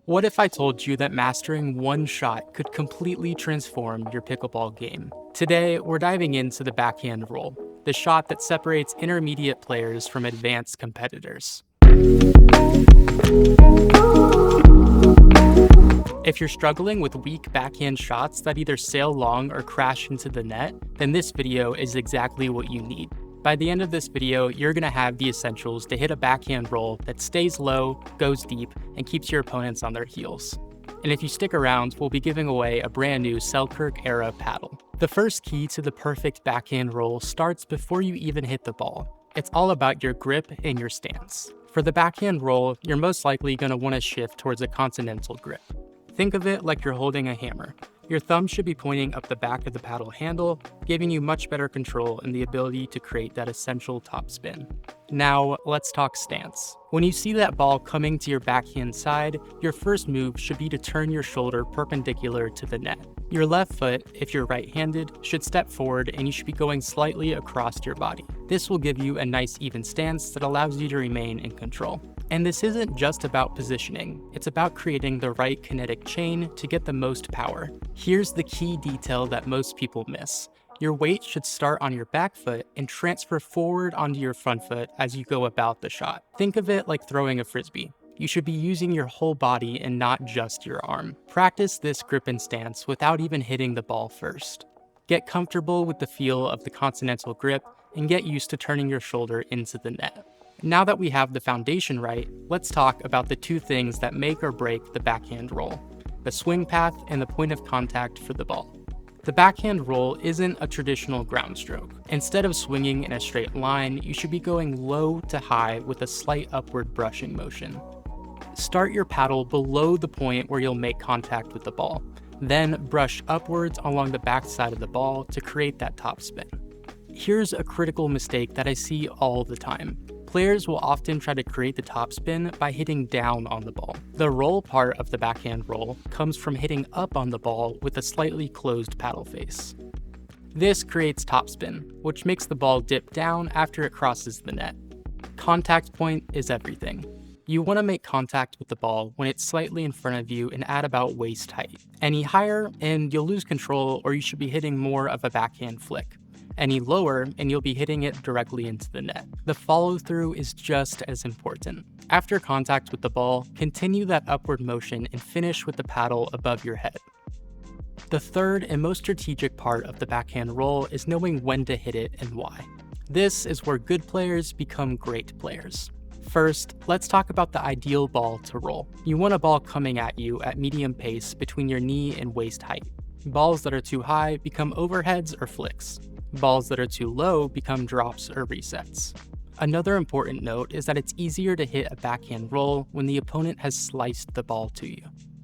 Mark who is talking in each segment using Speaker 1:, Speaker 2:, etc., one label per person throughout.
Speaker 1: What if I told you that mastering one shot could completely transform your pickleball game? Today, we're diving into the backhand roll, the shot that separates intermediate players from advanced competitors. If you're struggling with weak backhand shots that either sail long or crash into the net, then this video is exactly what you need. By the end of this video, you're going to have the essentials to hit a backhand roll that stays low, goes deep, and keeps your opponents on their heels. And if you stick around, we'll be giving away a brand new Selkirk era paddle. The first key to the perfect backhand roll starts before you even hit the ball. It's all about your grip and your stance. For the backhand roll, you're most likely going to want to shift towards a continental grip. Think of it like you're holding a hammer. Your thumb should be pointing up the back of the paddle handle, giving you much better control and the ability to create that essential topspin. Now, let's talk stance. When you see that ball coming to your backhand side, your first move should be to turn your shoulder perpendicular to the net. Your left foot, if you're right-handed, should step forward and you should be going slightly across your body. This will give you a nice even stance that allows you to remain in control. And this isn't just about positioning, it's about creating the right kinetic chain to get the most power. Here's the key detail that most people miss. Your weight should start on your back foot and transfer forward onto your front foot as you go about the shot. Think of it like throwing a frisbee. You should be using your whole body and not just your arm. Practice this grip and stance without even hitting the ball first. Get comfortable with the feel of the continental grip and get used to turning your shoulder into the net. Now that we have the foundation right, let's talk about the two things that make or break the backhand roll: the swing path and the point of contact for the ball. The backhand roll isn't a traditional ground stroke. Instead of swinging in a straight line, you should be going low to high with a slight upward brushing motion. Start your paddle below the point where you'll make contact with the ball. Then brush upwards along the backside of the ball to create that topspin. Here's a critical mistake that I see all the time. Players will often try to create the topspin by hitting down on the ball. The roll part of the backhand roll comes from hitting up on the ball with a slightly closed paddle face. This creates topspin, which makes the ball dip down after it crosses the net. Contact point is everything. You want to make contact with the ball when it's slightly in front of you and at about waist height. Any higher and you'll lose control, or you should be hitting more of a backhand flick. Any lower and you'll be hitting it directly into the net. The follow through is just as important. After contact with the ball, continue that upward motion and finish with the paddle above your head. The third and most strategic part of the backhand roll is knowing when to hit it and why. This is where good players become great players. First, let's talk about the ideal ball to roll. You want a ball coming at you at medium pace between your knee and waist height. Balls that are too high become overheads or flicks. Balls that are too low become drops or resets. Another important note is that it's easier to hit a backhand roll when the opponent has sliced the ball to you.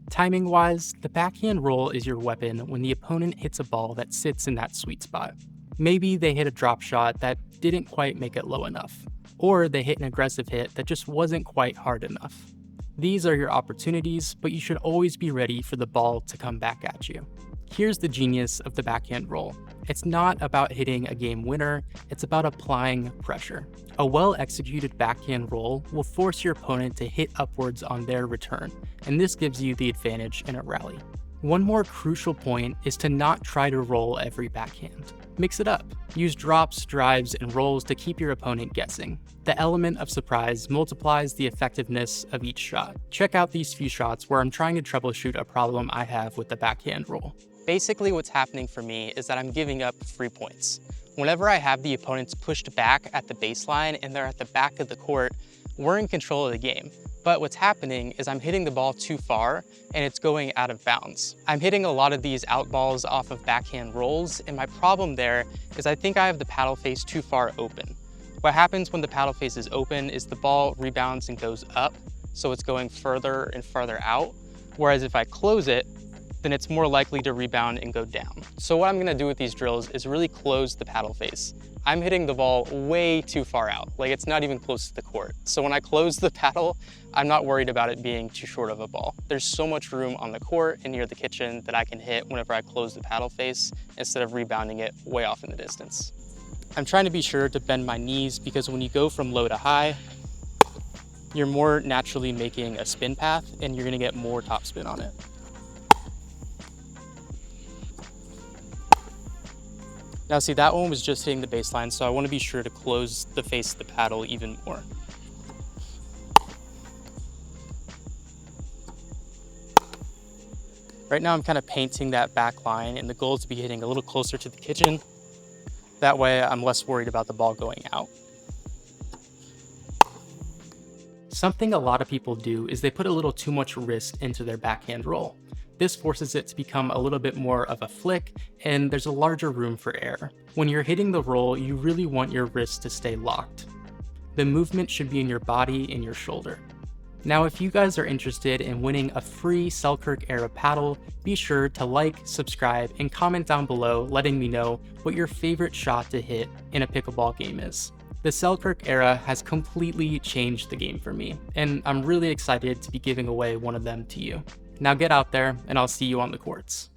Speaker 1: Timing-wise, the backhand roll is your weapon when the opponent hits a ball that sits in that sweet spot. Maybe they hit a drop shot that didn't quite make it low enough, or they hit an aggressive hit that just wasn't quite hard enough. These are your opportunities, but you should always be ready for the ball to come back at you. Here's the genius of the backhand roll. It's not about hitting a game winner, it's about applying pressure. A well-executed backhand roll will force your opponent to hit upwards on their return, and this gives you the advantage in a rally. One more crucial point is to not try to roll every backhand. Mix it up. Use drops, drives, and rolls to keep your opponent guessing. The element of surprise multiplies the effectiveness of each shot. Check out these few shots where I'm trying to troubleshoot a problem I have with the backhand roll. Basically, what's happening for me is that I'm giving up 3 points. Whenever I have the opponents pushed back at the baseline and they're at the back of the court, we're in control of the game. But what's happening is I'm hitting the ball too far and it's going out of bounds. I'm hitting a lot of these out balls off of backhand rolls, and my problem there is I think I have the paddle face too far open. What happens when the paddle face is open is the ball rebounds and goes up, so it's going further and farther out. Whereas if I close it, then it's more likely to rebound and go down. So what I'm gonna do with these drills is really close the paddle face. I'm hitting the ball way too far out, like it's not even close to the court. So when I close the paddle, I'm not worried about it being too short of a ball. There's so much room on the court and near the kitchen that I can hit whenever I close the paddle face instead of rebounding it way off in the distance. I'm trying to be sure to bend my knees because when you go from low to high, you're more naturally making a spin path and you're gonna get more topspin on it. Now see, that one was just hitting the baseline, so I wanna be sure to close the face of the paddle even more. Right now I'm kind of painting that back line, and the goal is to be hitting a little closer to the kitchen. That way I'm less worried about the ball going out. Something a lot of people do is they put a little too much wrist into their backhand roll. This forces it to become a little bit more of a flick, and there's a larger room for error. When you're hitting the roll, you really want your wrist to stay locked. The movement should be in your body and your shoulder. Now, if you guys are interested in winning a free Selkirk era paddle, be sure to like, subscribe, and comment down below letting me know what your favorite shot to hit in a pickleball game is. The Selkirk era has completely changed the game for me, and I'm really excited to be giving away one of them to you. Now get out there, and I'll see you on the courts.